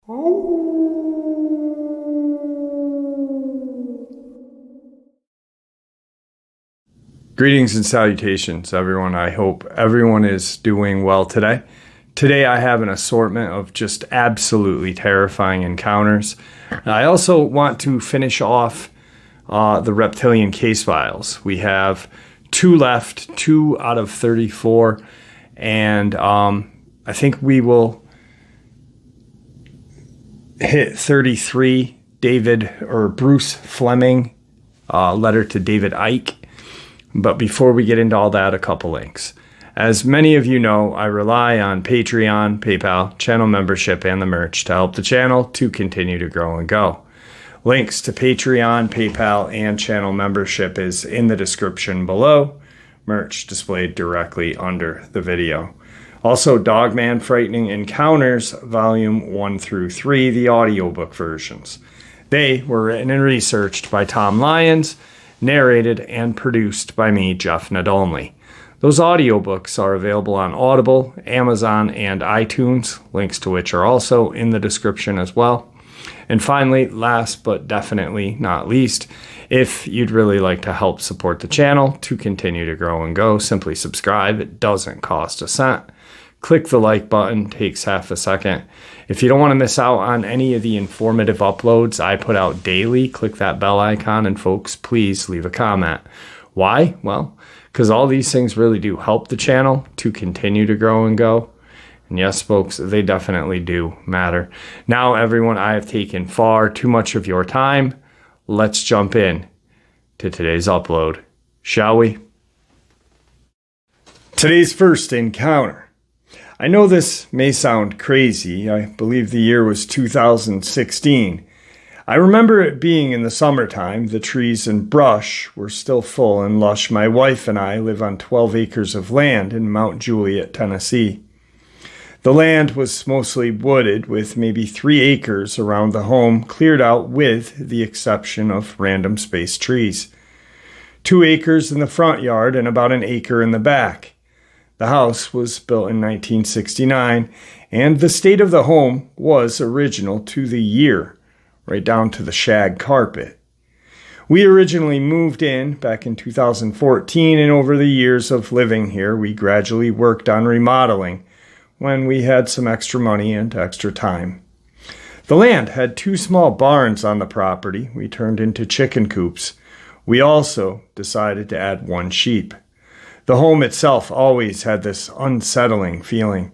Greetings and salutations, everyone. I hope everyone is doing well today. Today I have an assortment of just absolutely terrifying encounters. I also want to finish off the Reptilian case files. We have 2 left, 2 out of 34, and I think we will hit 33, Bruce Fleming, letter to David Icke. But before we get into all that, a couple links. As many of you know, I rely on Patreon, PayPal, channel membership, and the merch to help the channel to continue to grow and go. Links to Patreon, PayPal, and channel membership is in the description below. Merch displayed directly under the video. Also, Dogman Frightening Encounters, Volume 1 through 3, the audiobook versions. They were written and researched by Tom Lyons, narrated and produced by me, Jeff Nadolny. Those audiobooks are available on Audible, Amazon, and iTunes, links to which are also in the description as well. And finally, last but definitely not least, if you'd really like to help support the channel to continue to grow and go, simply subscribe. It doesn't cost a cent. Click the like button, takes half a second. If you don't want to miss out on any of the informative uploads I put out daily, click that bell icon, and folks, please leave a comment. Why? Well, because all these things really do help the channel to continue to grow and go. And yes, folks, they definitely do matter. Now, everyone, I have taken far too much of your time. Let's jump in to today's upload, shall we? Today's first encounter. I know this may sound crazy. I believe the year was 2016. I remember it being in the summertime. The trees and brush were still full and lush. My wife and I live on 12 acres of land in Mount Juliet, Tennessee. The land was mostly wooded, with maybe 3 acres around the home cleared out with the exception of random spaced trees. 2 acres in the front yard and about 1 acre in the back. The house was built in 1969, and the state of the home was original to the year, right down to the shag carpet. We originally moved in back in 2014, and over the years of living here, we gradually worked on remodeling when we had some extra money and extra time. The land had 2 small barns on the property we turned into chicken coops. We also decided to add 1 sheep. The home itself always had this unsettling feeling.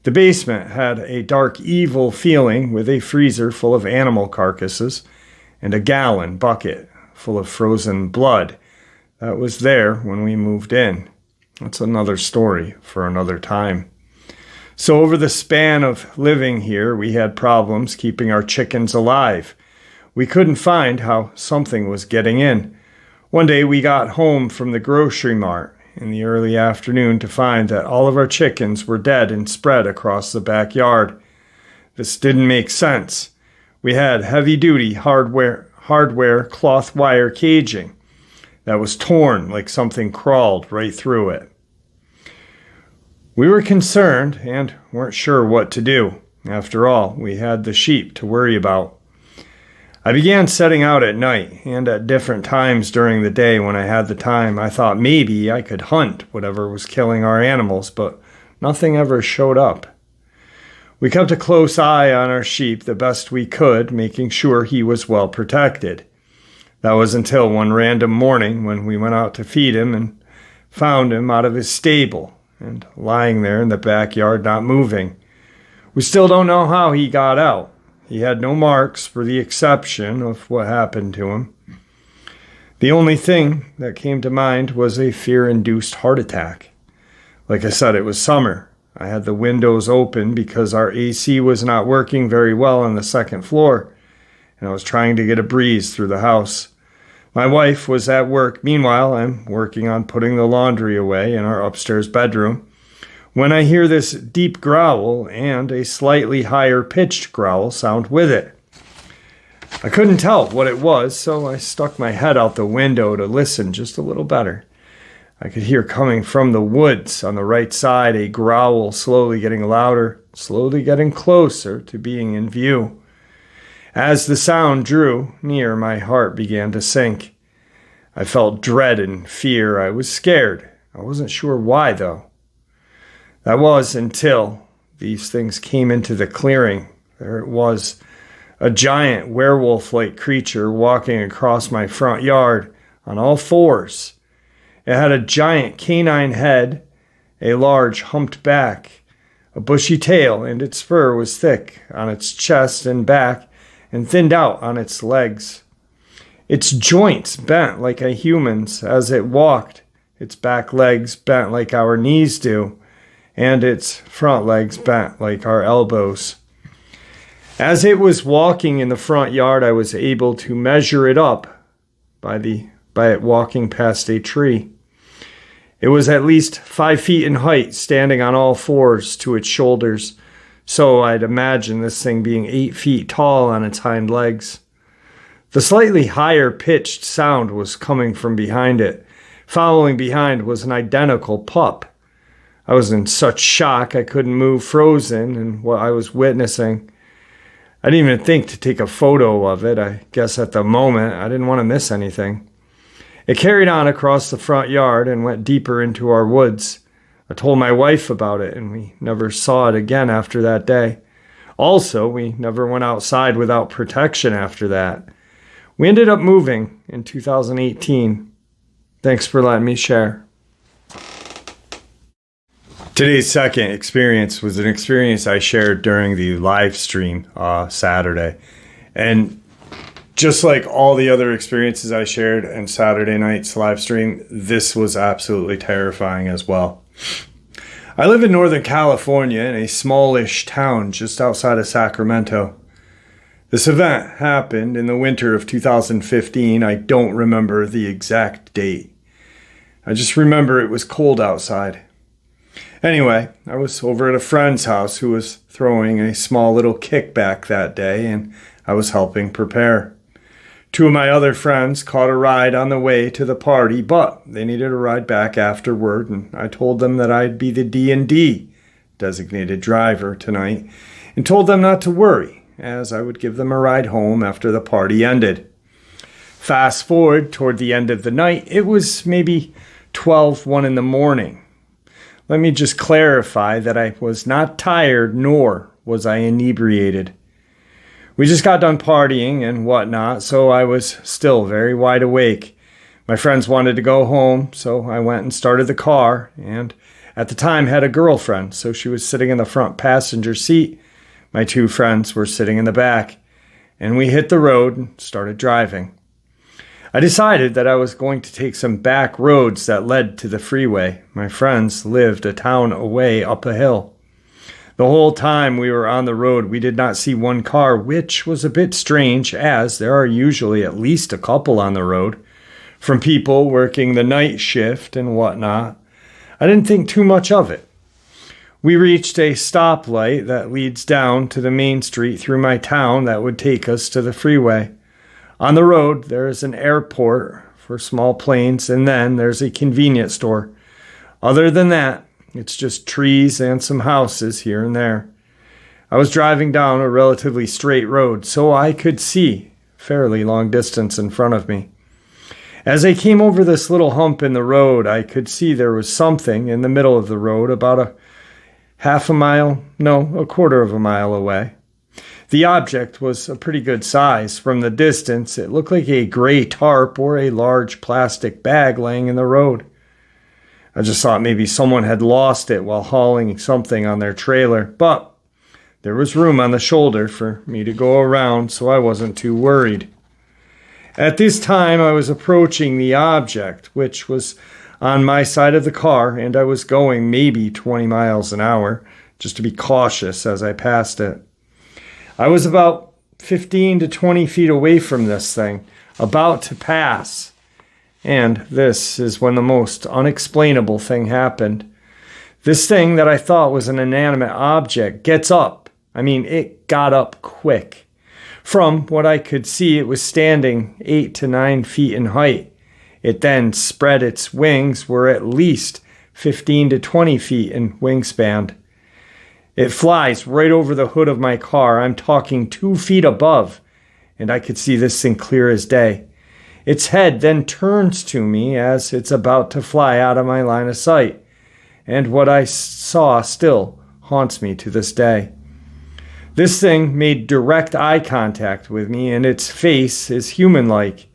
The basement had a dark, evil feeling with a freezer full of animal carcasses and a gallon bucket full of frozen blood that was there when we moved in. That's another story for another time. So over the span of living here, we had problems keeping our chickens alive. We couldn't find how something was getting in. One day we got home from the grocery mart in the early afternoon to find that all of our chickens were dead and spread across the backyard. This didn't make sense. We had heavy-duty hardware cloth wire caging that was torn like something crawled right through it. We were concerned and weren't sure what to do. After all, we had the sheep to worry about. I began setting out at night and at different times during the day when I had the time. I thought maybe I could hunt whatever was killing our animals, but nothing ever showed up. We kept a close eye on our sheep the best we could, making sure he was well protected. That was until one random morning when we went out to feed him and found him out of his stable and lying there in the backyard not moving. We still don't know how he got out. He had no marks for the exception of what happened to him. The only thing that came to mind was a fear-induced heart attack. Like I said, it was summer. I had the windows open because our AC was not working very well on the 2nd floor, and I was trying to get a breeze through the house. My wife was at work. Meanwhile, I'm working on putting the laundry away in our upstairs bedroom, when I hear this deep growl and a slightly higher pitched growl sound with it. I couldn't tell what it was, so I stuck my head out the window to listen just a little better. I could hear coming from the woods on the right side a growl slowly getting louder, slowly getting closer to being in view. As the sound drew near, my heart began to sink. I felt dread and fear. I was scared. I wasn't sure why, though. That was until these things came into the clearing. There it was, a giant werewolf-like creature walking across my front yard on all fours. It had a giant canine head, a large humped back, a bushy tail, and its fur was thick on its chest and back and thinned out on its legs. Its joints bent like a human's as it walked, its back legs bent like our knees do, and its front legs bent like our elbows. As it was walking in the front yard, I was able to measure it up by it walking past a tree. It was at least 5 feet in height, standing on all fours to its shoulders, so I'd imagine this thing being 8 feet tall on its hind legs. The slightly higher pitched sound was coming from behind it. Following behind was an identical pup. I was in such shock I couldn't move, frozen in what I was witnessing. I didn't even think to take a photo of it. I guess at the moment I didn't want to miss anything. It carried on across the front yard and went deeper into our woods. I told my wife about it, and we never saw it again after that day. Also, we never went outside without protection after that. We ended up moving in 2018. Thanks for letting me share. Today's second experience was an experience I shared during the live stream Saturday. And just like all the other experiences I shared in Saturday night's live stream, this was absolutely terrifying as well. I live in Northern California in a smallish town just outside of Sacramento. This event happened in the winter of 2015. I don't remember the exact date. I just remember it was cold outside. Anyway, I was over at a friend's house who was throwing a small little kickback that day, and I was helping prepare. 2 of my other friends caught a ride on the way to the party, but they needed a ride back afterward, and I told them that I'd be the D&D designated driver tonight, and told them not to worry, as I would give them a ride home after the party ended. Fast forward toward the end of the night, it was maybe 1 in the morning. Let me just clarify that I was not tired, nor was I inebriated. We just got done partying and whatnot, so I was still very wide awake. My friends wanted to go home, so I went and started the car, and at the time had a girlfriend, so she was sitting in the front passenger seat. My 2 friends were sitting in the back, and we hit the road and started driving. I decided that I was going to take some back roads that led to the freeway. My friends lived a town away up a hill. The whole time we were on the road, we did not see one car, which was a bit strange, as there are usually at least a couple on the road, from people working the night shift and whatnot. I didn't think too much of it. We reached a stoplight that leads down to the main street through my town that would take us to the freeway. On the road, there is an airport for small planes, and then there's a convenience store. Other than that, it's just trees and some houses here and there. I was driving down a relatively straight road, so I could see fairly long distance in front of me. As I came over this little hump in the road, I could see there was something in the middle of the road about a quarter of a mile away. The object was a pretty good size. From the distance, it looked like a gray tarp or a large plastic bag laying in the road. I just thought maybe someone had lost it while hauling something on their trailer, but there was room on the shoulder for me to go around, so I wasn't too worried. At this time, I was approaching the object, which was on my side of the car, and I was going maybe 20 miles an hour, just to be cautious as I passed it. I was about 15 to 20 feet away from this thing, about to pass. And this is when the most unexplainable thing happened. This thing that I thought was an inanimate object gets up. It got up quick. From what I could see, it was standing 8 to 9 feet in height. It then spread its wings, were at least 15 to 20 feet in wingspan. It flies right over the hood of my car. I'm talking 2 feet above, and I could see this thing clear as day. Its head then turns to me as it's about to fly out of my line of sight, and what I saw still haunts me to this day. This thing made direct eye contact with me, and its face is human-like.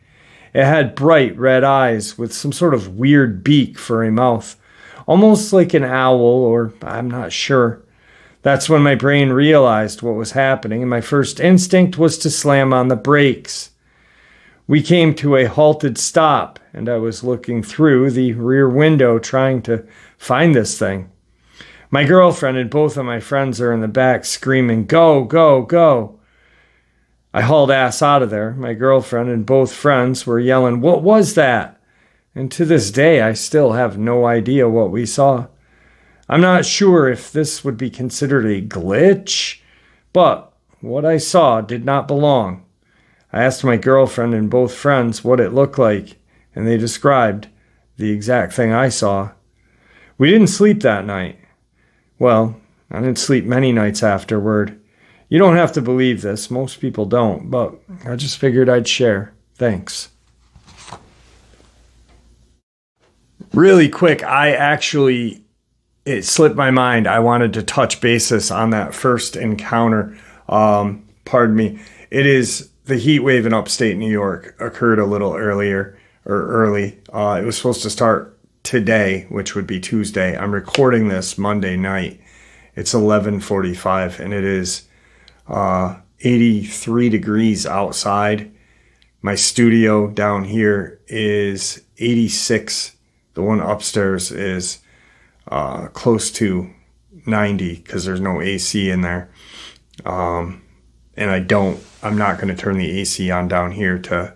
It had bright red eyes with some sort of weird beak for a mouth, almost like an owl, or I'm not sure. That's when my brain realized what was happening, and my first instinct was to slam on the brakes. We came to a halted stop, and I was looking through the rear window trying to find this thing. My girlfriend and both of my friends are in the back screaming, "Go, go, go." I hauled ass out of there. My girlfriend and both friends were yelling, "What was that?" And to this day, I still have no idea what we saw. I'm not sure if this would be considered a glitch, but what I saw did not belong. I asked my girlfriend and both friends what it looked like, and they described the exact thing I saw. We didn't sleep that night. Well, I didn't sleep many nights afterward. You don't have to believe this. Most people don't, but I just figured I'd share. Thanks. Really quick, it slipped my mind. I wanted to touch basis on that first encounter. Pardon me. It is the heat wave in upstate New York occurred a little early. It was supposed to start today, which would be Tuesday. I'm recording this Monday night. It's 11:45, and it is 83 degrees outside. My studio down here is 86. The one upstairs is close to 90 because there's no AC in there. And I'm not going to turn the AC on down here to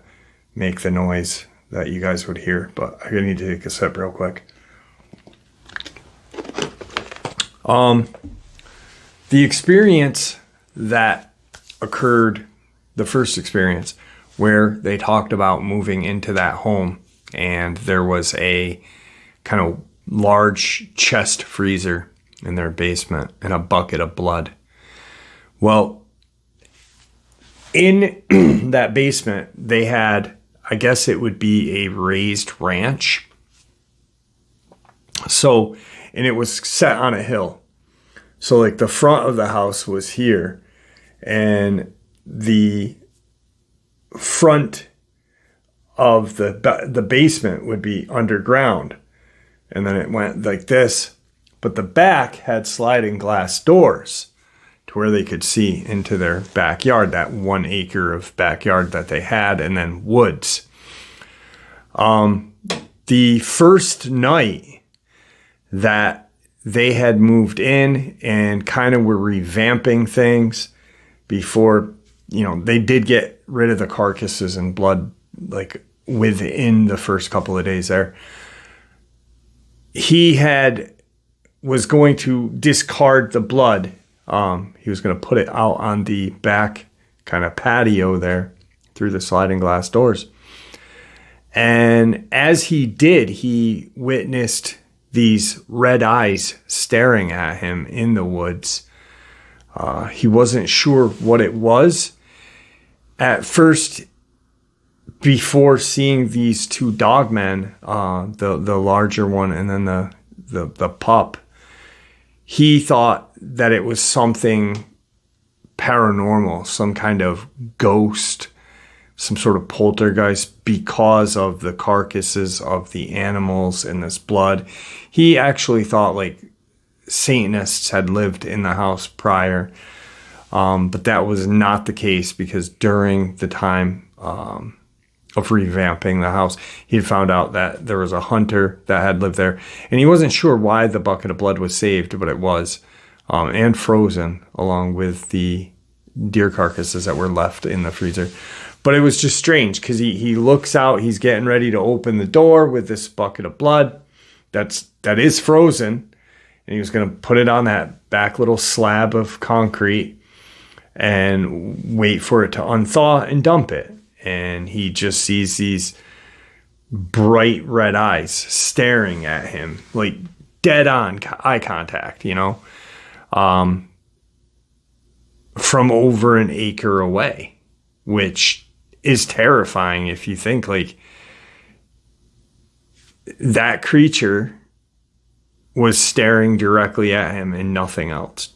make the noise that you guys would hear, but I need to take a sip real quick. The experience that occurred, the first experience, where they talked about moving into that home, and there was a kind of large chest freezer in their basement and a bucket of blood. Well, in that basement, they had, I guess it would be a raised ranch. So, and it was set on a hill. So like the front of the house was here, and the front of the basement would be underground. And then it went like this, but the back had sliding glass doors to where they could see into their backyard, that 1 acre of backyard that they had, and then woods. The first night that they had moved in and kind of were revamping things before, they did get rid of the carcasses and blood, like within the first couple of days there. He was going to discard the blood. He was going to put it out on the back kind of patio there through the sliding glass doors. And as he did, he witnessed these red eyes staring at him in the woods. He wasn't sure what it was at first. Before seeing these two dogmen, the larger one and then the pup, he thought that it was something paranormal, some kind of ghost, some sort of poltergeist because of the carcasses of the animals and this blood. He actually thought like Satanists had lived in the house prior, but that was not the case because during the time of revamping the house, he had found out that there was a hunter that had lived there, and he wasn't sure why the bucket of blood was saved, but it was, and frozen along with the deer carcasses that were left in the freezer. But it was just strange because he looks out, he's getting ready to open the door with this bucket of blood that is frozen, and he was going to put it on that back little slab of concrete and wait for it to unthaw and dump it. And he just sees these bright red eyes staring at him, like dead on eye contact, from over an acre away, which is terrifying if you think like that creature was staring directly at him and nothing else.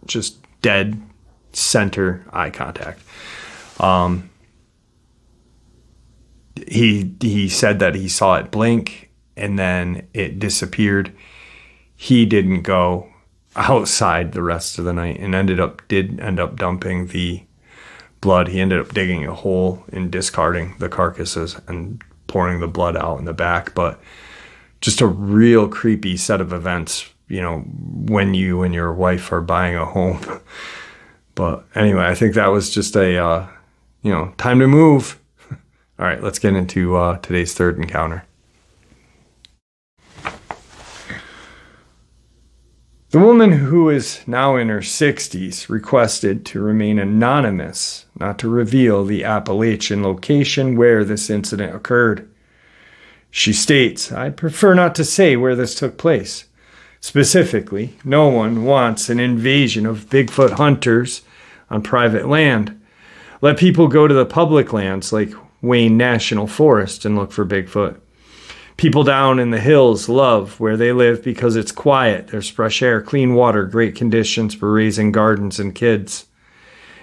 Just dead center eye contact. He said that he saw it blink and then it disappeared. He didn't go outside the rest of the night and did end up dumping the blood. He ended up digging a hole and discarding the carcasses and pouring the blood out in the back. But just a real creepy set of events, when you and your wife are buying a home. But anyway, I think that was just a, time to move. All right, let's get into today's third encounter. The woman, who is now in her 60s, requested to remain anonymous, not to reveal the Appalachian location where this incident occurred. She states, "I'd prefer not to say where this took place. Specifically, no one wants an invasion of Bigfoot hunters on private land. Let people go to the public lands like Wayne National Forest and look for Bigfoot. People down in the hills love where they live because it's quiet, there's fresh air, clean water, great conditions for raising gardens and kids.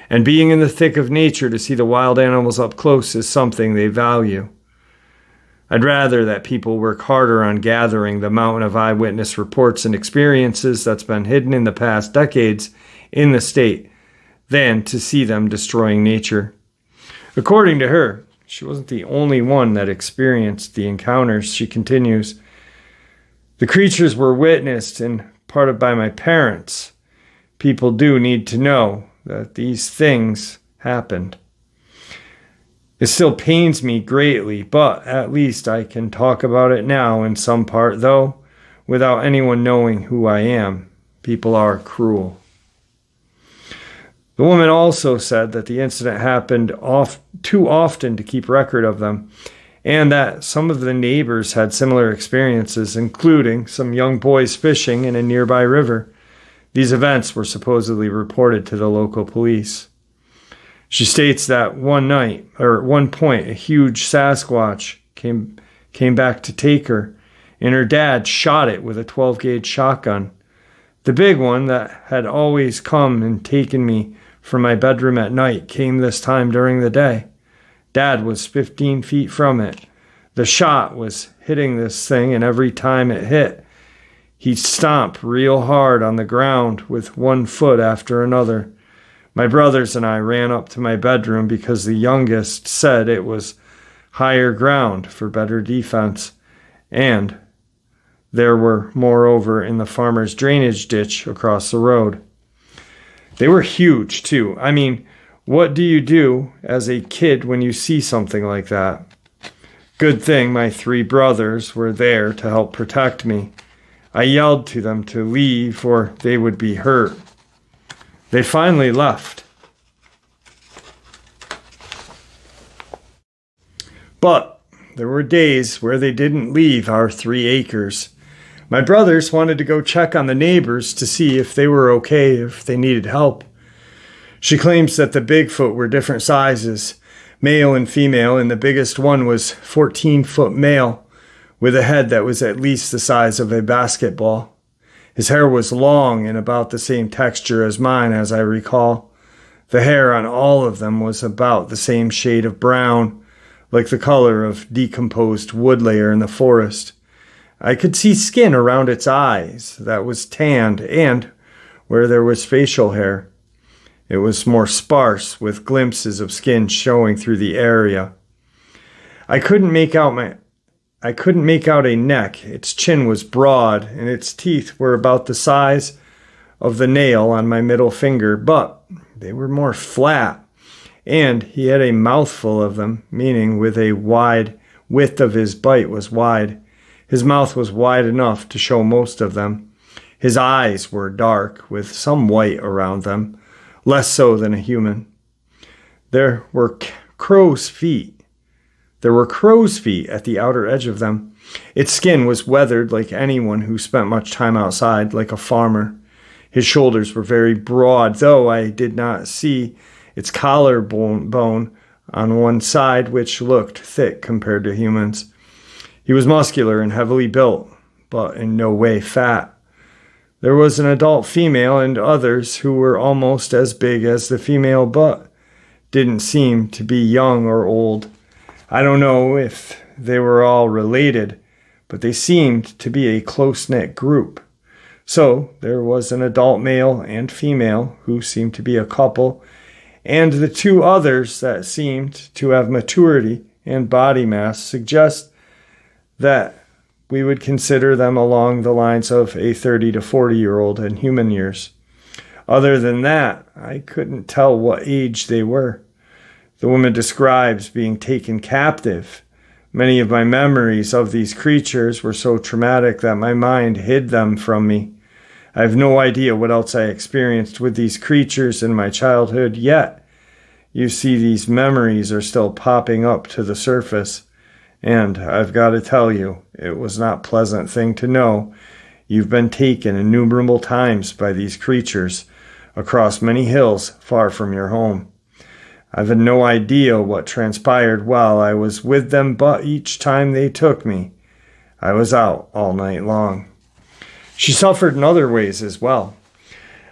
And being in the thick of nature to see the wild animals up close is something they value. I'd rather that people work harder on gathering the mountain of eyewitness reports and experiences that's been hidden in the past decades in the state than to see them destroying nature." According to her, she wasn't the only one that experienced the encounters. She continues, "The creatures were witnessed and parted by my parents. People do need to know that these things happened. It still pains me greatly, but at least I can talk about it now in some part, though, without anyone knowing who I am. People are cruel." The woman also said that the incident happened too often to keep record of them, and that some of the neighbors had similar experiences, including some young boys fishing in a nearby river. These events were supposedly reported to the local police. She states that at one point, a huge Sasquatch came back to take her, and her dad shot it with a 12-gauge shotgun. The big one that had always come and taken me from my bedroom at night came this time during the day. Dad was 15 feet from it. The shot was hitting this thing, and every time it hit, he'd stomp real hard on the ground with one foot after another. My brothers and I ran up to my bedroom because the youngest said it was higher ground for better defense, and there were moreover in the farmer's drainage ditch across the road. They were huge, too. I mean, what do you do as a kid when you see something like that? Good thing my 3 brothers were there to help protect me. I yelled to them to leave or they would be hurt. They finally left. But there were days where they didn't leave our 3 acres. My brothers wanted to go check on the neighbors to see if they were okay, if they needed help. She claims that the Bigfoot were different sizes, male and female, and the biggest one was 14-foot male, with a head that was at least the size of a basketball. His hair was long and about the same texture as mine, as I recall. The hair on all of them was about the same shade of brown, like the color of decomposed wood layer in the forest. I could see skin around its eyes that was tanned, and where there was facial hair, it was more sparse, with glimpses of skin showing through the area. I couldn't make out a neck. Its chin was broad, and its teeth were about the size of the nail on my middle finger, but they were more flat, and he had a mouthful of them, meaning with a wide width of his bite was wide. His mouth was wide enough to show most of them. His eyes were dark, with some white around them, less so than a human. There were crow's feet. There were crow's feet at the outer edge of them. Its skin was weathered like anyone who spent much time outside, like a farmer. His shoulders were very broad, though I did not see its collarbone on one side, which looked thick compared to humans. He was muscular and heavily built, but in no way fat. There was an adult female and others who were almost as big as the female, but didn't seem to be young or old. I don't know if they were all related, but they seemed to be a close-knit group. So there was an adult male and female who seemed to be a couple, and the two others that seemed to have maturity and body mass suggest that we would consider them along the lines of a 30 to 40-year-old in human years. Other than that, I couldn't tell what age they were. The woman describes being taken captive. Many of my memories of these creatures were so traumatic that my mind hid them from me. I have no idea what else I experienced with these creatures in my childhood, yet you see these memories are still popping up to the surface. And I've got to tell you, it was not a pleasant thing to know you've been taken innumerable times by these creatures across many hills far from your home. I've had no idea what transpired while I was with them, but each time they took me, I was out all night long. She suffered in other ways as well.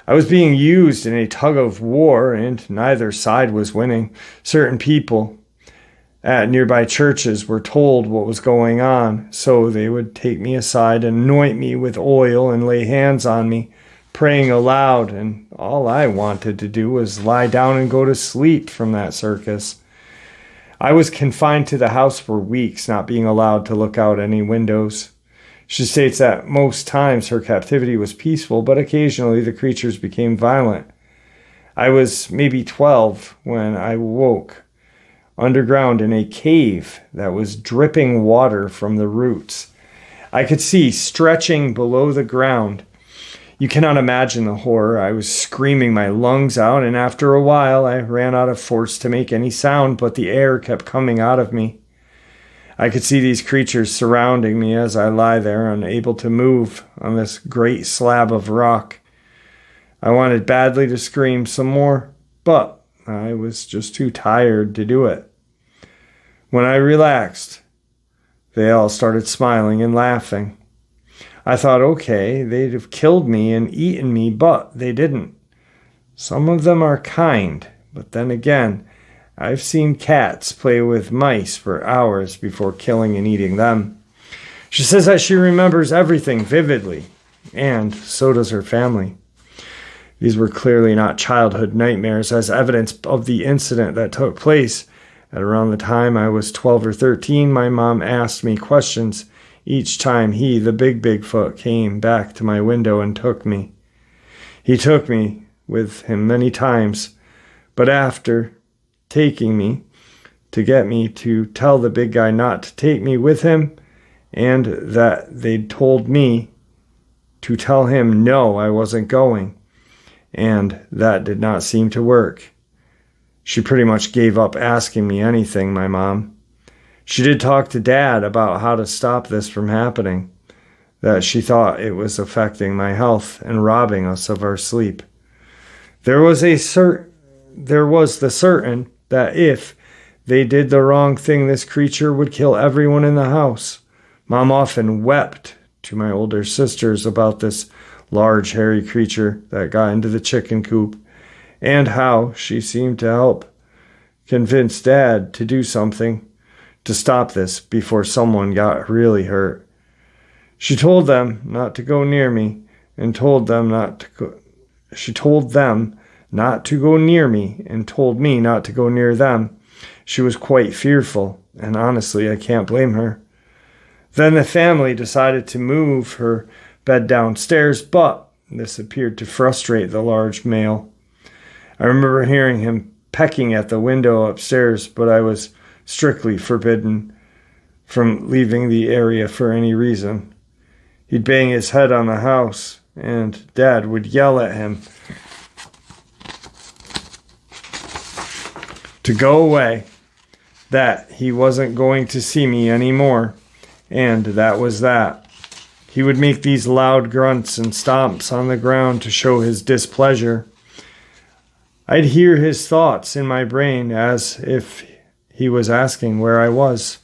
I was being used in a tug of war, and neither side was winning. Certain people at nearby churches were told what was going on, so they would take me aside and anoint me with oil and lay hands on me, praying aloud, and all I wanted to do was lie down and go to sleep from that circus. I was confined to the house for weeks, not being allowed to look out any windows. She states that most times her captivity was peaceful, but occasionally the creatures became violent. I was maybe 12 when I woke underground in a cave that was dripping water from the roots. I could see stretching below the ground. You cannot imagine the horror. I was screaming my lungs out, and after a while I ran out of force to make any sound, but the air kept coming out of me. I could see these creatures surrounding me as I lie there, unable to move on this great slab of rock. I wanted badly to scream some more, but I was just too tired to do it. When I relaxed, they all started smiling and laughing. I thought, okay, they'd have killed me and eaten me, but they didn't. Some of them are kind, but then again, I've seen cats play with mice for hours before killing and eating them. She says that she remembers everything vividly, and so does her family. These were clearly not childhood nightmares, as evidence of the incident that took place. At around the time I was 12 or 13, my mom asked me questions each time he, the big Bigfoot, came back to my window and took me. He took me with him many times, but after taking me, to get me to tell the big guy not to take me with him, and that they'd told me to tell him no, I wasn't going. And that did not seem to work. She pretty much gave up asking me anything, my mom. She did talk to Dad about how to stop this from happening, that she thought it was affecting my health and robbing us of our sleep. There was the certain that if they did the wrong thing, this creature would kill everyone in the house. Mom often wept to my older sisters about this large hairy creature that got into the chicken coop, and how she seemed to help convince Dad to do something to stop this before someone got really hurt. She told them not to go near me and told them not to go. She told them not to go near me and told me not to go near them. She was quite fearful, and honestly, I can't blame her. Then the family decided to move her bed downstairs, but this appeared to frustrate the large male. I remember hearing him pecking at the window upstairs, but I was strictly forbidden from leaving the area for any reason. He'd bang his head on the house, and Dad would yell at him to go away, that he wasn't going to see me anymore, and that was that. He would make these loud grunts and stomps on the ground to show his displeasure. I'd hear his thoughts in my brain as if he was asking where I was.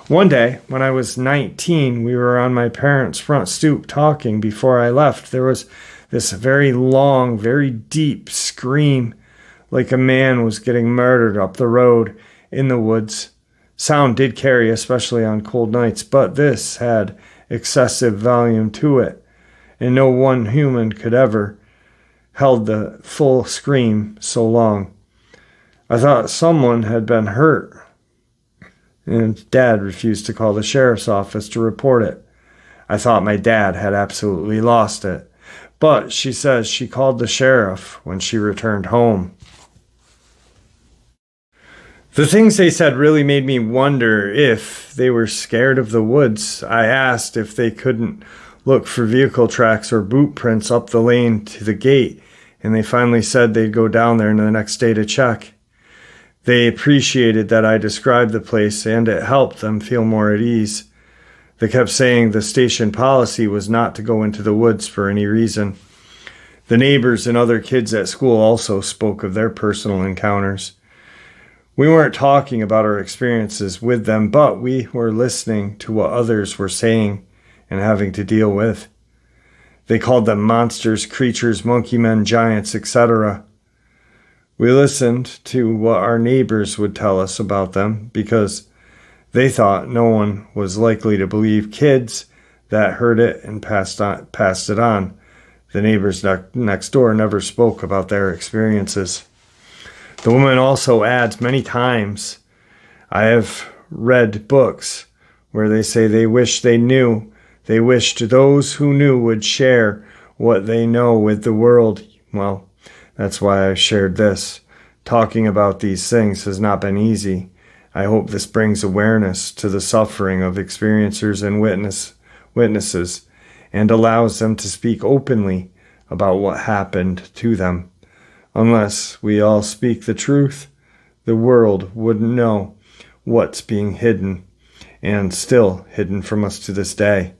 One day, when I was 19, we were on my parents' front stoop talking before I left. There was this very long, very deep scream, like a man was getting murdered up the road in the woods. Sound did carry, especially on cold nights, but this had excessive volume to it, and no one human could ever held the full scream so long. I thought someone had been hurt, and Dad refused to call the sheriff's office to report it. I thought my dad had absolutely lost it, but she says she called the sheriff when she returned home. The things they said really made me wonder if they were scared of the woods. I asked if they couldn't look for vehicle tracks or boot prints up the lane to the gate, and they finally said they'd go down there the next day to check. They appreciated that I described the place, and it helped them feel more at ease. They kept saying the station policy was not to go into the woods for any reason. The neighbors and other kids at school also spoke of their personal encounters. We weren't talking about our experiences with them, but we were listening to what others were saying and having to deal with. They called them monsters, creatures, monkey men, giants, etc. We listened to what our neighbors would tell us about them because they thought no one was likely to believe kids that heard it and passed it on. The neighbors next door never spoke about their experiences. The woman also adds many times, I have read books where they say they wish they knew. They wished those who knew would share what they know with the world. Well, that's why I shared this. Talking about these things has not been easy. I hope this brings awareness to the suffering of experiencers and witnesses and allows them to speak openly about what happened to them. Unless we all speak the truth, the world wouldn't know what's being hidden and still hidden from us to this day.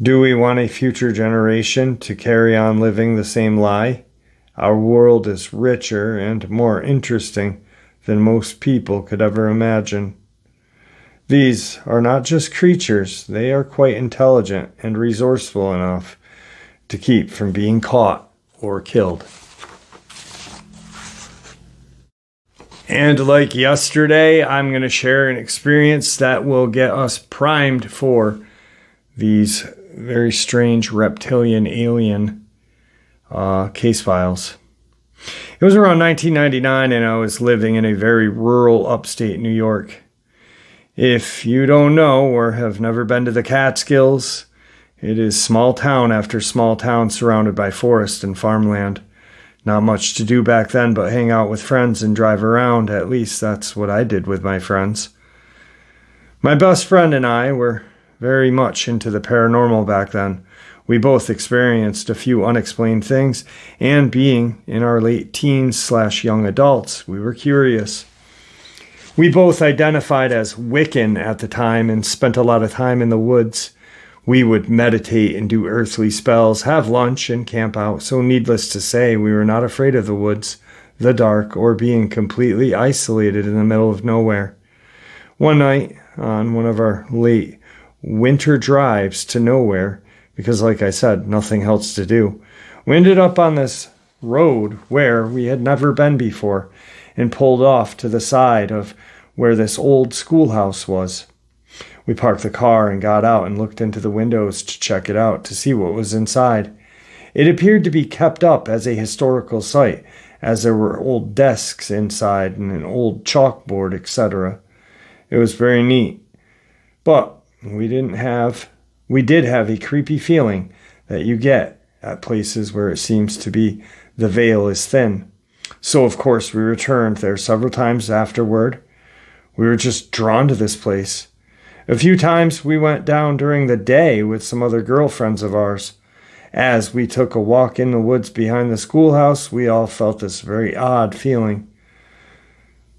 Do we want a future generation to carry on living the same lie? Our world is richer and more interesting than most people could ever imagine. These are not just creatures, they are quite intelligent and resourceful enough to keep from being caught or killed. And like yesterday, I'm going to share an experience that will get us primed for these very strange reptilian alien case files. It was around 1999 and I was living in a very rural upstate New York. If you don't know or have never been to the Catskills, it is small town after small town surrounded by forest and farmland. Not much to do back then but hang out with friends and drive around. At least that's what I did with my friends. My best friend and I were very much into the paranormal back then. We both experienced a few unexplained things, and being in our late teens/young adults, we were curious. We both identified as Wiccan at the time and spent a lot of time in the woods. We would meditate and do earthly spells, have lunch, and camp out, so needless to say, we were not afraid of the woods, the dark, or being completely isolated in the middle of nowhere. One night, on one of our late winter drives to nowhere, because like I said, nothing else to do, we ended up on this road where we had never been before and pulled off to the side of where this old schoolhouse was. We parked the car and got out and looked into the windows to check it out to see what was inside. It appeared to be kept up as a historical site, as there were old desks inside and an old chalkboard, etc. It was very neat. But we did have a creepy feeling that you get at places where it seems to be the veil is thin. So of course we returned there several times afterward. We were just drawn to this place. A few times we went down during the day with some other girlfriends of ours. As we took a walk in the woods behind the schoolhouse, we all felt this very odd feeling.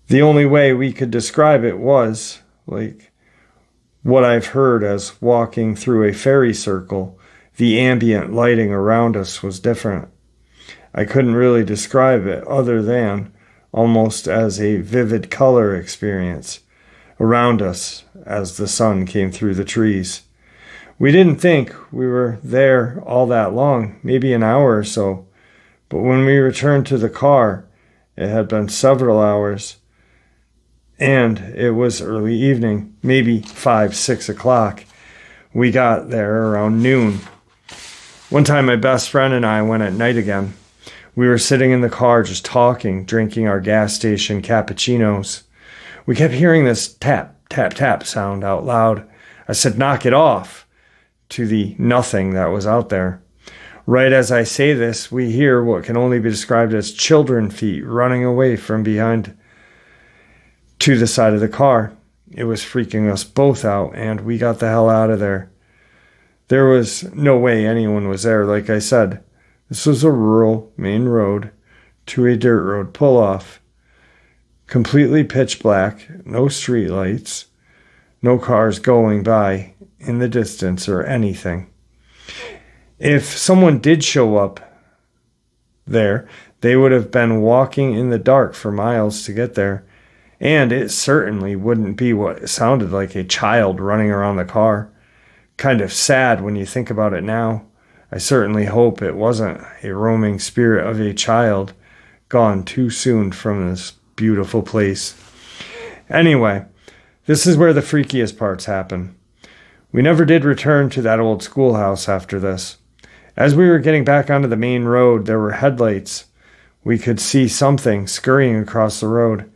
The only way we could describe it was like what I've heard as walking through a fairy circle. The ambient lighting around us was different. I couldn't really describe it other than almost as a vivid color experience around us as the sun came through the trees. We didn't think we were there all that long, maybe an hour or so, but when we returned to the car, it had been several hours, and it was early evening, maybe 5, 6 o'clock. We got there around noon. One time my best friend and I went at night again. We were sitting in the car just talking, drinking our gas station cappuccinos. We kept hearing this tap, tap, tap sound out loud. I said, "Knock it off," to the nothing that was out there. Right as I say this, we hear what can only be described as children feet running away from behind to the side of the car. It was freaking us both out, and we got the hell out of there. There was no way anyone was there, like I said. This was a rural main road to a dirt road pull-off. Completely pitch black, no street lights, no cars going by in the distance or anything. If someone did show up there, they would have been walking in the dark for miles to get there. And it certainly wouldn't be what sounded like a child running around the car. Kind of sad when you think about it now. I certainly hope it wasn't a roaming spirit of a child gone too soon from this beautiful place. Anyway, this is where the freakiest parts happen. We never did return to that old schoolhouse after this. As we were getting back onto the main road, there were headlights. We could see something scurrying across the road.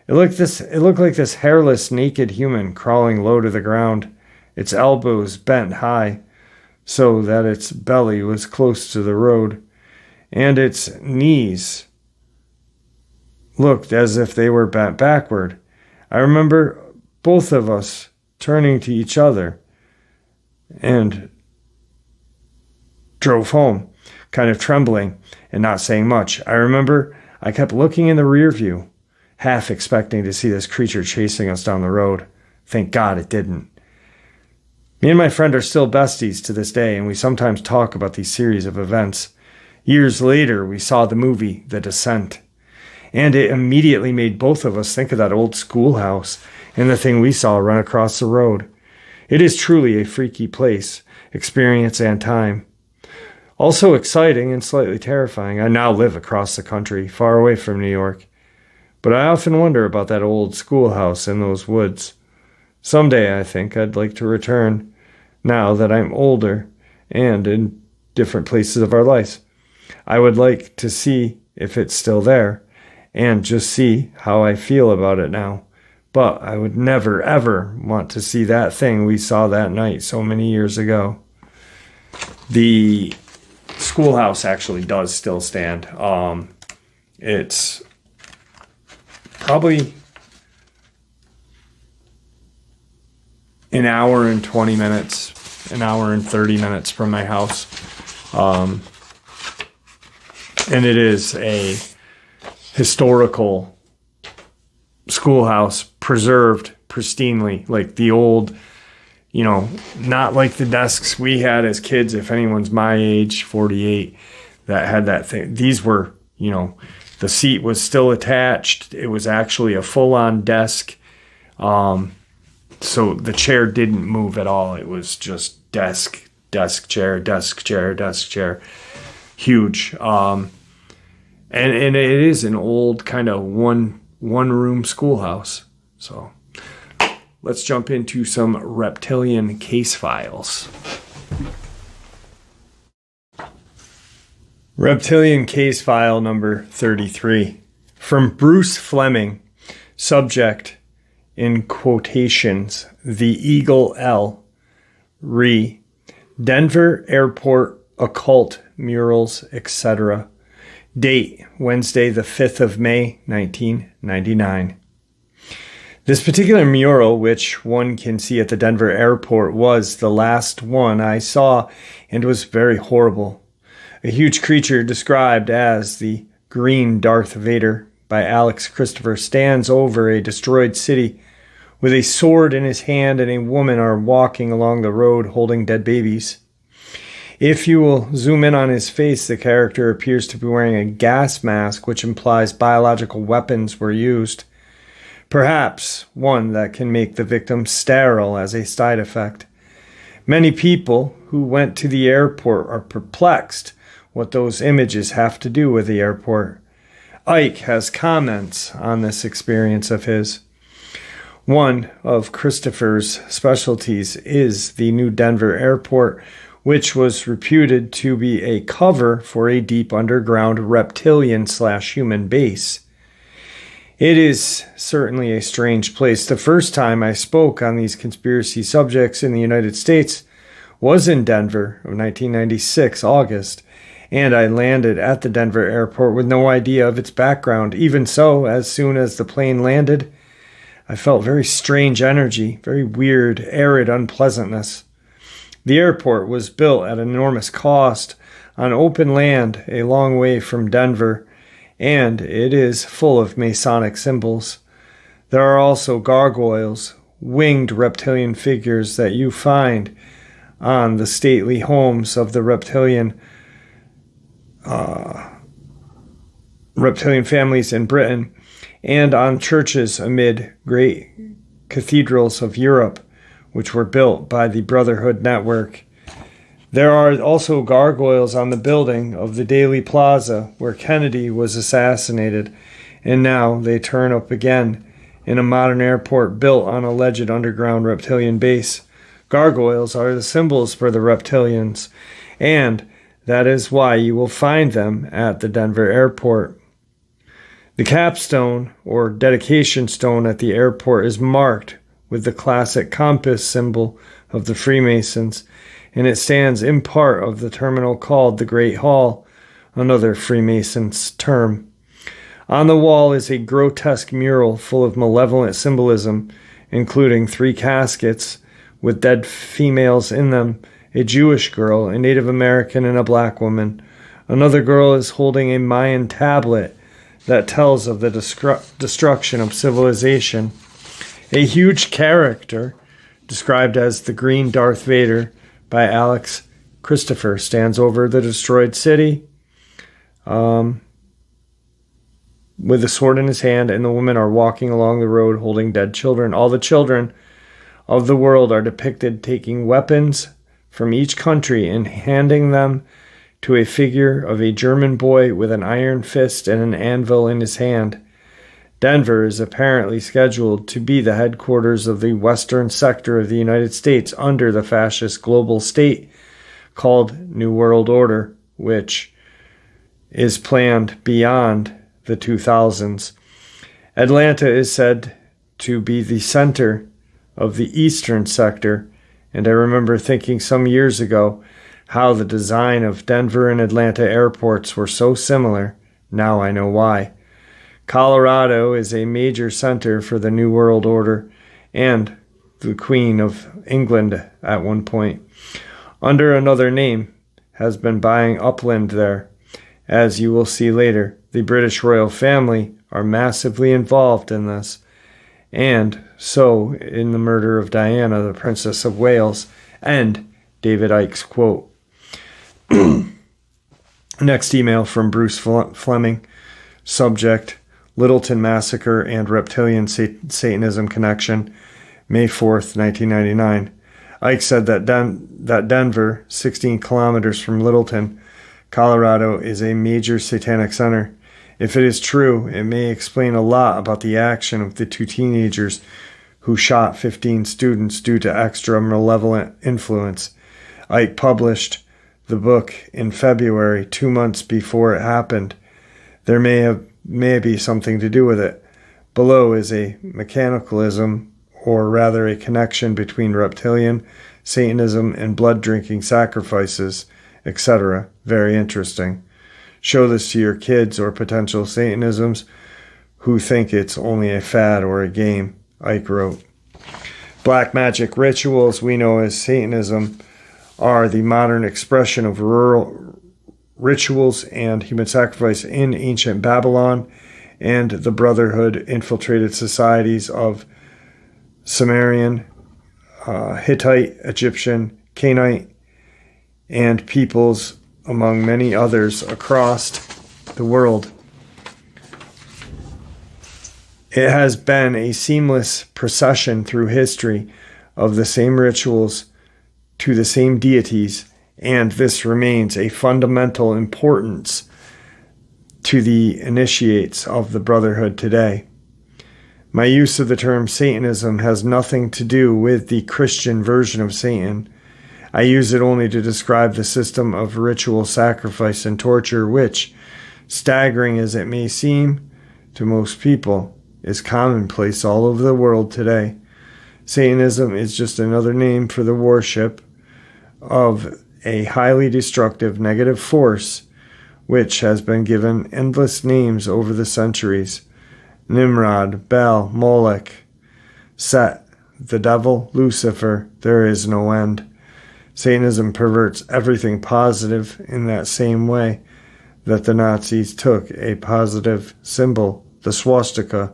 It looked like this hairless, naked human crawling low to the ground, its elbows bent high, so that its belly was close to the road, and its knees looked as if they were bent backward. I remember both of us turning to each other and drove home, kind of trembling and not saying much. I remember I kept looking in the rear view, half expecting to see this creature chasing us down the road. Thank God it didn't. Me and my friend are still besties to this day, and we sometimes talk about these series of events. Years later, we saw the movie The Descent, and it immediately made both of us think of that old schoolhouse and the thing we saw run across the road. It is truly a freaky place, experience, and time. Also exciting and slightly terrifying. I now live across the country, far away from New York, but I often wonder about that old schoolhouse in those woods. Someday I think I'd like to return, now that I'm older and in different places of our lives. I would like to see if it's still there and just see how I feel about it now. But I would never, ever want to see that thing we saw that night so many years ago. The schoolhouse actually does still stand. It's probably an hour and 20 minutes, an hour and 30 minutes from my house. And it is a historical schoolhouse, preserved pristinely, like the old, not like the desks we had as kids, if anyone's my age, 48, that had that thing. These were, the seat was still attached. It was actually a full-on desk. So the chair didn't move at all. It was just desk, chair, huge. And it is an old kind of one room schoolhouse. So let's jump into some reptilian case files. Reptilian case file number 33. From Bruce Fleming, subject in quotations, the Eagle L. Re. Denver Airport Occult Murals, etc. Date, Wednesday the 5th of May, 1999. This particular mural, which one can see at the Denver airport, was the last one I saw and was very horrible. A huge creature described as the Green Darth Vader by Alex Christopher stands over a destroyed city with a sword in his hand, and a woman are walking along the road holding dead babies. If you will zoom in on his face, the character appears to be wearing a gas mask, which implies biological weapons were used. Perhaps one that can make the victim sterile as a side effect. Many people who went to the airport are perplexed what those images have to do with the airport. Ike has comments on this experience of his. One of Christopher's specialties is the New Denver airport, which was reputed to be a cover for a deep underground reptilian/human base. It is certainly a strange place. The first time I spoke on these conspiracy subjects in the United States was in Denver of 1996, August, and I landed at the Denver airport with no idea of its background. Even so, as soon as the plane landed, I felt very strange energy, very weird, arid unpleasantness. The airport was built at an enormous cost on open land a long way from Denver, and it is full of Masonic symbols. There are also gargoyles, winged reptilian figures that you find on the stately homes of the reptilian families in Britain, and on churches amid great cathedrals of Europe, which were built by the Brotherhood Network. There are also gargoyles on the building of the Daley Plaza where Kennedy was assassinated, and now they turn up again in a modern airport built on a alleged underground reptilian base. Gargoyles are the symbols for the reptilians, and that is why you will find them at the Denver airport. The capstone, or dedication stone at the airport, is marked with the classic compass symbol of the Freemasons, and it stands in part of the terminal called the Great Hall, another Freemasons term. On the wall is a grotesque mural full of malevolent symbolism, including 3 caskets with dead females in them, a Jewish girl, a Native American, and a black woman. Another girl is holding a Mayan tablet that tells of the destruction of civilization. A huge character, described as the Green Darth Vader by Alex Christopher, stands over the destroyed city with a sword in his hand, and the women are walking along the road holding dead children. All the children of the world are depicted taking weapons from each country and handing them to a figure of a German boy with an iron fist and an anvil in his hand. Denver is apparently scheduled to be the headquarters of the western sector of the United States under the fascist global state called New World Order, which is planned beyond the 2000s. Atlanta is said to be the center of the eastern sector, and I remember thinking some years ago how the design of Denver and Atlanta airports were so similar. Now I know why. Colorado is a major center for the New World Order and the Queen of England at one point, under another name, has been buying upland there. As you will see later, the British royal family are massively involved in this, and so in the murder of Diana, the Princess of Wales, and David Icke's quote. Next email from Bruce Fleming. Subject: Littleton Massacre and Reptilian Satanism Connection, May 4th, 1999. Ike said that Denver, 16 kilometers from Littleton, Colorado, is a major satanic center. If it is true, it may explain a lot about the action of the 2 teenagers who shot 15 students due to extra malevolent influence. Ike published the book in February, 2 months before it happened. There may be something to do with it. Below is a mechanicalism, or rather a connection between reptilian, Satanism, and blood-drinking sacrifices, etc. Very interesting. Show this to your kids or potential Satanisms who think it's only a fad or a game, Ike wrote. Black magic rituals we know as Satanism are the modern expression of rural rituals and human sacrifice in ancient Babylon and the Brotherhood infiltrated societies of Sumerian, Hittite, Egyptian, Canaanite, and peoples, among many others, across the world. It has been a seamless procession through history of the same rituals to the same deities, and this remains a fundamental importance to the initiates of the Brotherhood today. My use of the term Satanism has nothing to do with the Christian version of Satan. I use it only to describe the system of ritual sacrifice and torture which, staggering as it may seem to most people, is commonplace all over the world today. Satanism is just another name for the worship of a highly destructive negative force which has been given endless names over the centuries. Nimrod, Baal, Moloch, Set, the devil, Lucifer, there is no end. Satanism perverts everything positive in that same way that the Nazis took a positive symbol, the swastika,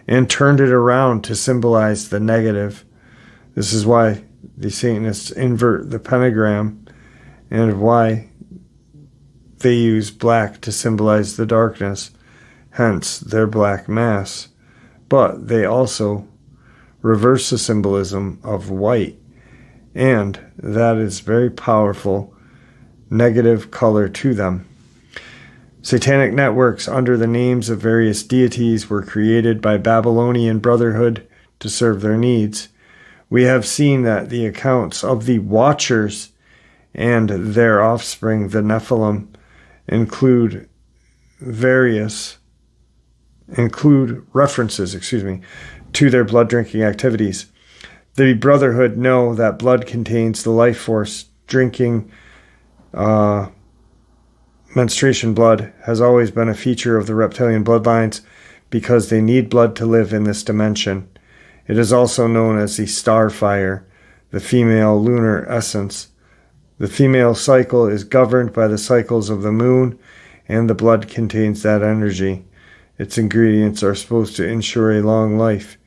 and turned it around to symbolize the negative. This is why the Satanists invert the pentagram and why they use black to symbolize the darkness, hence their black mass. But they also reverse the symbolism of white, and that is very powerful negative color to them. Satanic networks under the names of various deities were created by Babylonian Brotherhood to serve their needs. We have seen that the accounts of the Watchers and their offspring, the Nephilim, include references to their blood-drinking activities. The Brotherhood know that blood contains the life force. Drinking menstruation blood has always been a feature of the reptilian bloodlines because they need blood to live in this dimension. It is also known as the star fire, the female lunar essence. The female cycle is governed by the cycles of the moon, and the blood contains that energy. Its ingredients are supposed to ensure a long life.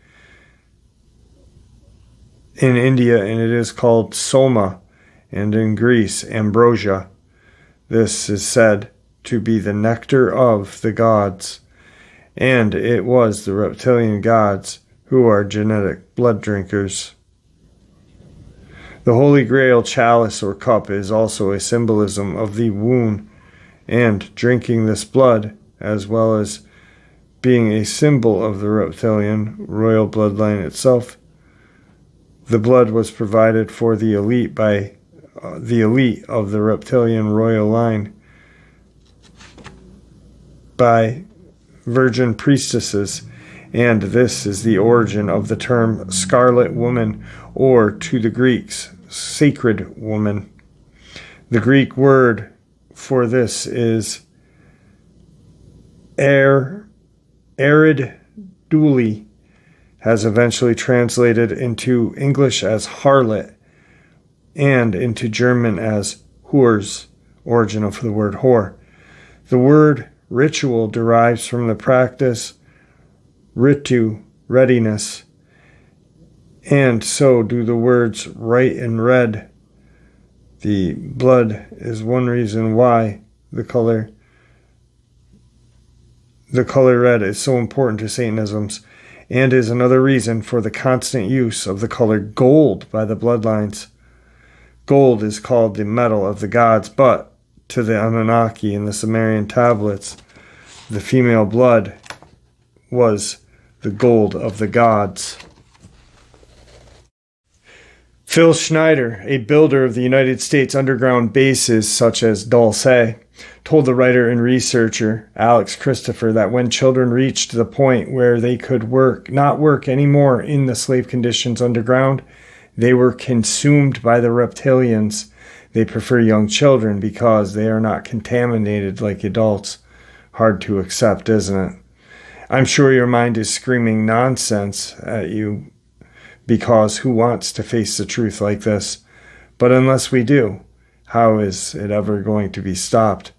In India, and it is called soma, and in Greece, ambrosia. This is said to be the nectar of the gods, and it was the reptilian gods who are genetic blood drinkers. The Holy Grail chalice or cup is also a symbolism of the womb, and drinking this blood, as well as being a symbol of the reptilian royal bloodline itself. The blood was provided for the elite by the elite of the reptilian royal line by virgin priestesses, and this is the origin of the term scarlet woman, or to the Greeks, sacred woman. The Greek word for this is Eriduli, has eventually translated into English as harlot and into German as Hurs, origin of the word whore. The word ritual derives from the practice ritu, readiness, and so do the words right and red. The blood is one reason why the color red is so important to Satanisms, and is another reason for the constant use of the color gold by the bloodlines. Gold is called the metal of the gods, but to the Anunnaki and the Sumerian tablets, the female blood was the gold of the gods. Phil Schneider, a builder of the United States underground bases such as Dulce, told the writer and researcher Alex Christopher that when children reached the point where they could not work anymore in the slave conditions underground, they were consumed by the reptilians. They prefer young children because they are not contaminated like adults. Hard to accept, isn't it? I'm sure your mind is screaming nonsense at you, because who wants to face the truth like this? But unless we do, how is it ever going to be stopped?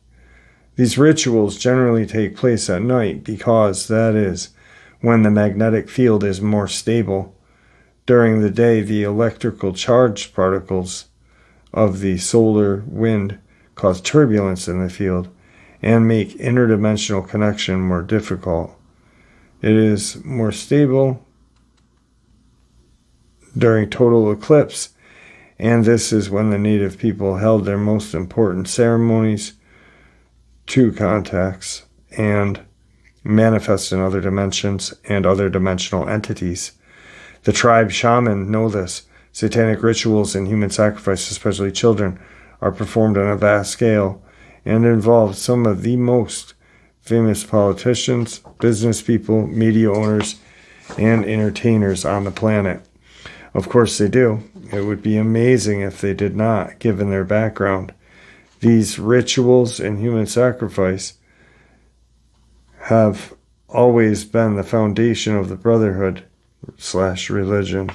These rituals generally take place at night because that is when the magnetic field is more stable. During the day, the electrical charged particles of the solar wind cause turbulence in the field and make interdimensional connection more difficult. It is more stable during total eclipse, and this is when the native people held their most important ceremonies, to contacts, and manifest in other dimensions and other dimensional entities. The tribe shaman know this. Satanic rituals and human sacrifice, especially children, are performed on a vast scale and involve some of the most famous politicians, business people, media owners, and entertainers on the planet. Of course they do. It would be amazing if they did not, given their background. These rituals and human sacrifice have always been the foundation of the brotherhood/religion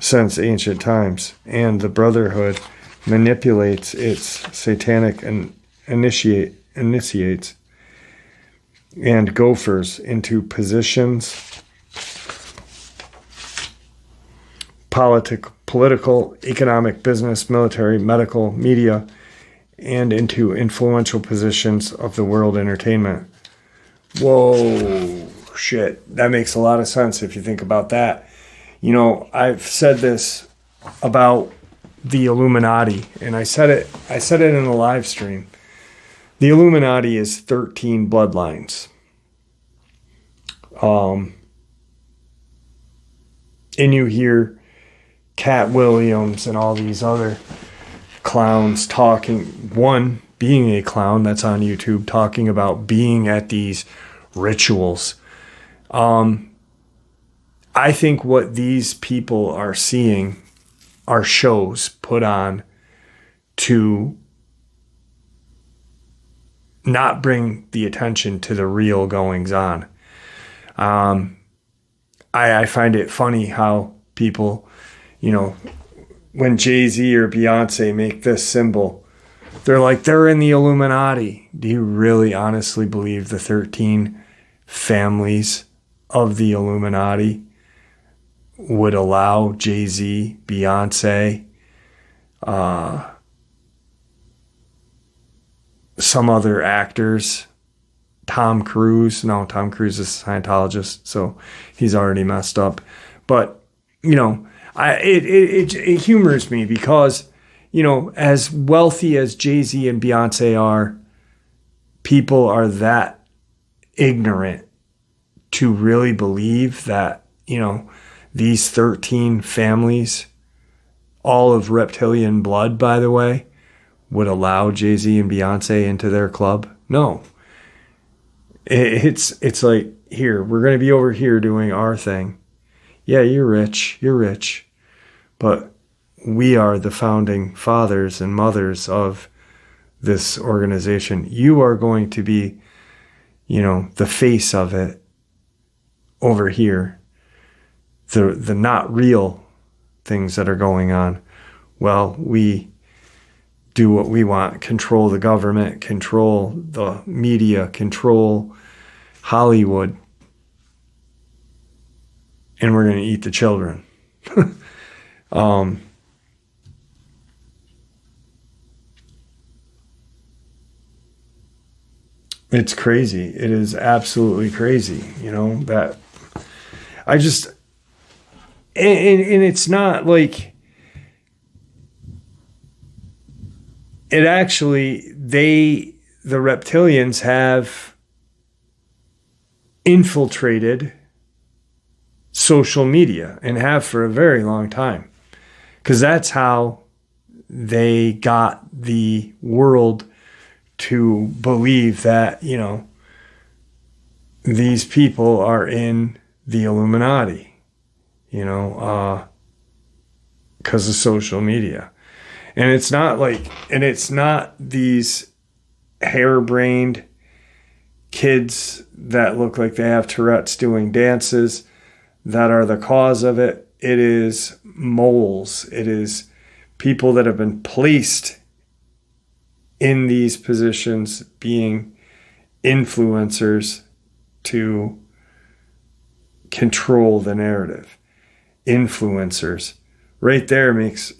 since ancient times, and the brotherhood manipulates its satanic and initiates and gophers into positions, political, economic, business, military, medical, media, and into influential positions of the world entertainment. Whoa, shit. That makes a lot of sense if you think about that. You know, I've said this about the Illuminati, and I said it in a live stream. The Illuminati is 13 bloodlines. And you hear Cat Williams and all these other clowns talking, one being a clown that's on YouTube, talking about being at these rituals. I think what these people are seeing are shows put on to not bring the attention to the real goings on. I find it funny how people, you know, when Jay-Z or Beyonce make this symbol, they're like, they're in the Illuminati. Do you really honestly believe the 13 families of the Illuminati would allow Jay-Z, Beyonce, some other actors, Tom Cruise? No, Tom Cruise is a Scientologist, so he's already messed up. But, you know, it humors me because, you know, as wealthy as Jay-Z and Beyonce are, people are that ignorant to really believe that, you know, these 13 families, all of reptilian blood, by the way, would allow Jay-Z and Beyonce into their club. No. It's like, here, we're going to be over here doing our thing. Yeah, you're rich. But we are the founding fathers and mothers of this organization. You are going to be, you know, the face of it over here. The not real things that are going on. Well, we do what we want, control the government, control the media, control Hollywood, and we're going to eat the children. It's crazy. It is absolutely crazy, you know, that I just, and it's not like, it actually, the reptilians have infiltrated social media and have for a very long time, because that's how they got the world to believe that, you know, these people are in the Illuminati, you know, because of social media. And it's not these harebrained kids that look like they have Tourette's doing dances that are the cause of it. It is moles. It is people that have been placed in these positions being influencers to control the narrative. Influencers. Right there makes,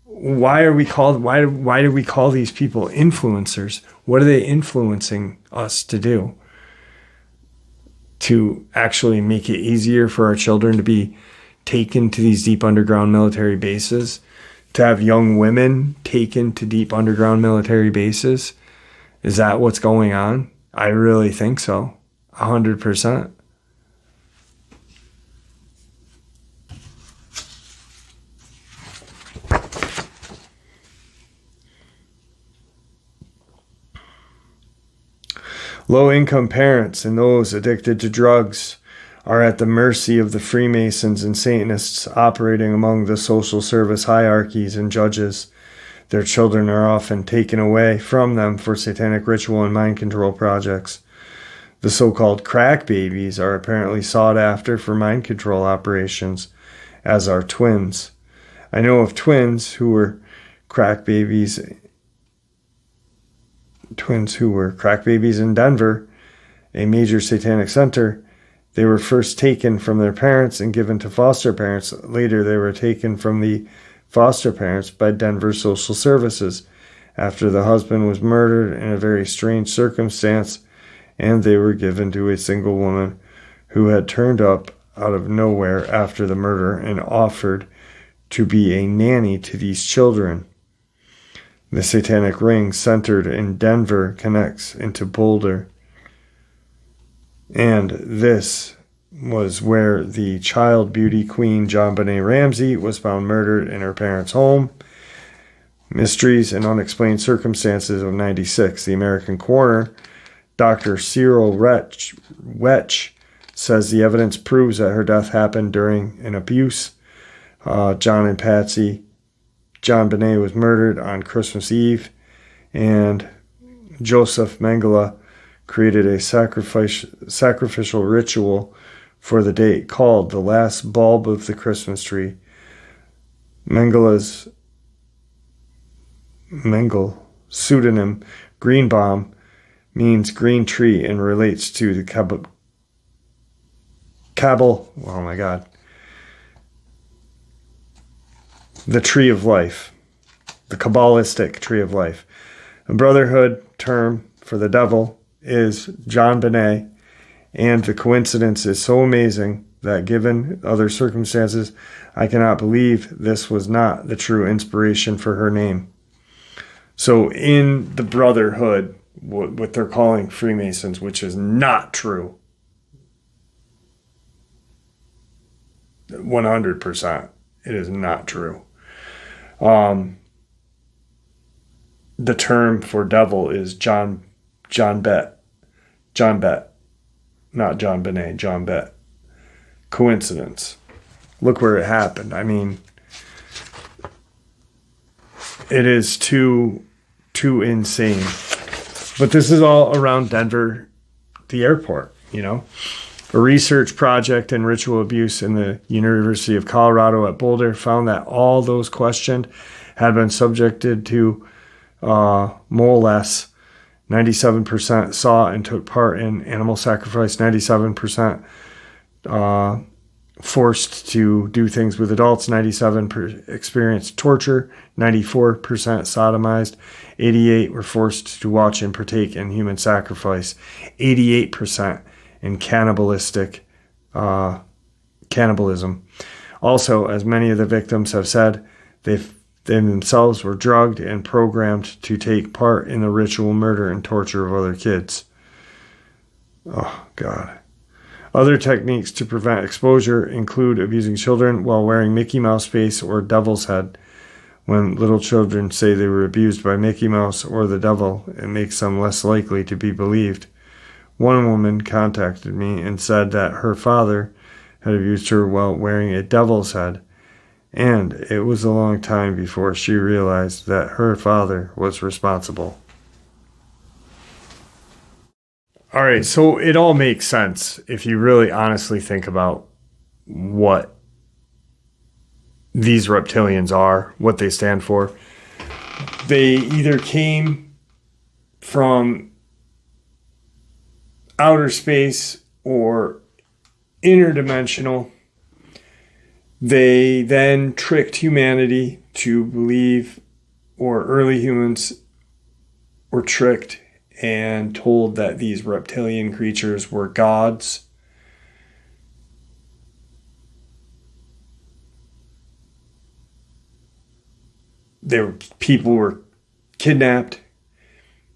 why do we call these people influencers? What are they influencing us to do? To actually make it easier for our children to be taken to these deep underground military bases? To have young women taken to deep underground military bases? Is that what's going on? I really think so. 100%. Low-income parents and those addicted to drugs are at the mercy of the Freemasons and Satanists operating among the social service hierarchies and judges. Their children are often taken away from them for satanic ritual and mind control projects. The so-called crack babies are apparently sought after for mind control operations, as are twins. I know of twins who were crack babies in Denver, a major satanic center. They were first taken from their parents and given to foster parents. Later, they were taken from the foster parents by Denver Social Services after the husband was murdered in a very strange circumstance, and they were given to a single woman who had turned up out of nowhere after the murder and offered to be a nanny to these children. The satanic ring centered in Denver connects into Boulder. And this was where the child beauty queen JonBenet Ramsey was found murdered in her parents' home. Mysteries and unexplained circumstances of 96. The American coroner, Dr. Cyril Wetch, says the evidence proves that her death happened during an abuse. John and Patsy JonBenet was murdered on Christmas Eve, and Joseph Mengele created a sacrificial ritual for the date called the last bulb of the Christmas tree. Mengele pseudonym Greenbaum means green tree and relates to the the tree of life, the Kabbalistic tree of life. A brotherhood term for the devil is JonBenet, and the coincidence is so amazing that given other circumstances, I cannot believe this was not the true inspiration for her name. So in the brotherhood, what they're calling Freemasons, which is not true, 100%, it is not true. The term for devil is John Bet, not JonBenet, John Bet. Coincidence. Look where it happened. I mean, it is too insane. But this is all around Denver, the airport, A research project in ritual abuse in the University of Colorado at Boulder found that all those questioned had been subjected to molest. 97% saw and took part in animal sacrifice. 97% forced to do things with adults. 97% experienced torture. 94% sodomized. 88% were forced to watch and partake in human sacrifice. 88% in cannibalism. Also, as many of the victims have said, they themselves were drugged and programmed to take part in the ritual murder and torture of other kids. Oh, God. Other techniques to prevent exposure include abusing children while wearing Mickey Mouse face or devil's head. When little children say they were abused by Mickey Mouse or the devil, it makes them less likely to be believed. One woman contacted me and said that her father had abused her while wearing a devil's head, and it was a long time before she realized that her father was responsible. All right, so it all makes sense if you really honestly think about what these reptilians are, what they stand for. They either came from outer space or interdimensional. They then tricked humanity to believe, or early humans were tricked and told that these reptilian creatures were gods. People were kidnapped,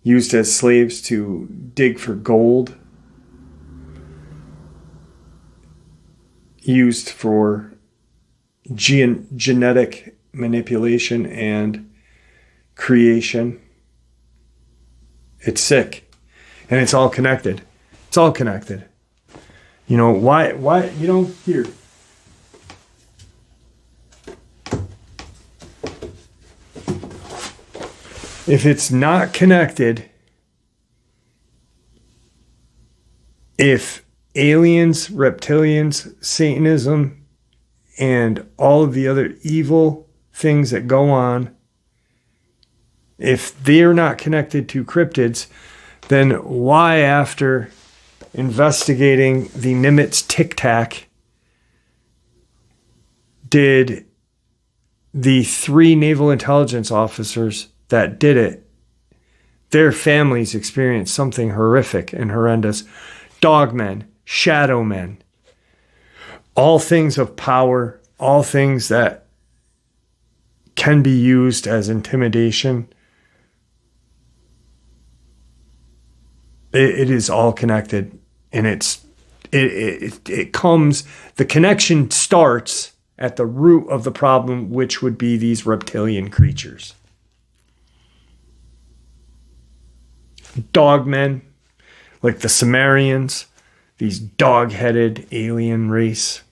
used as slaves to dig for gold, used for genetic manipulation and creation. It's sick. And it's all connected. It's all connected. You know, why, here. If it's not connected, if aliens, reptilians, Satanism, and all of the other evil things that go on, if they're not connected to cryptids, then why, after investigating the Nimitz Tic Tac, did the 3 naval intelligence officers that did it, their families experienced something horrific and horrendous? Dogmen, shadow men, all things of power, all things that can be used as intimidation. It is all connected, and it comes, the connection starts at the root of the problem, which would be these reptilian creatures. Dogmen, like the Sumerians, these dog-headed alien race.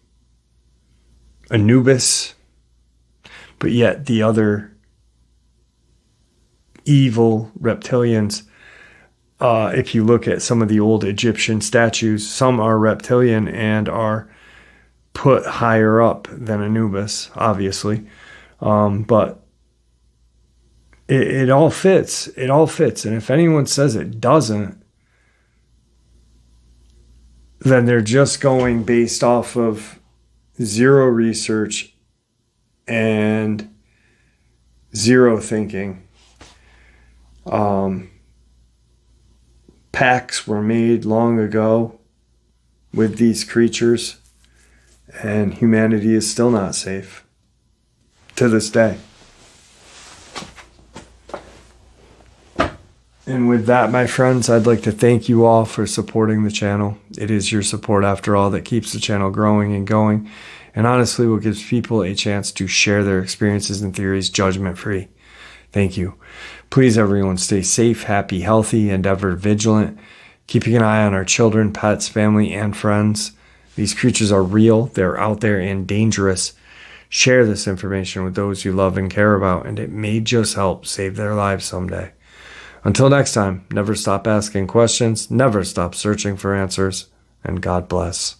Anubis, but yet the other evil reptilians. If you look at some of the old Egyptian statues, some are reptilian and are put higher up than Anubis, obviously. But it all fits. It all fits. And if anyone says it doesn't, then they're just going based off of zero research and zero thinking. Pacts were made long ago with these creatures, and humanity is still not safe to this day. And with that, my friends, I'd like to thank you all for supporting the channel. It is your support, after all, that keeps the channel growing and going, and honestly what gives people a chance to share their experiences and theories judgment-free. Thank you. Please, everyone, stay safe, happy, healthy, and ever vigilant, keeping an eye on our children, pets, family, and friends. These creatures are real, they're out there, and dangerous. Share this information with those you love and care about, and it may just help save their lives someday. Until next time, never stop asking questions, never stop searching for answers, and God bless.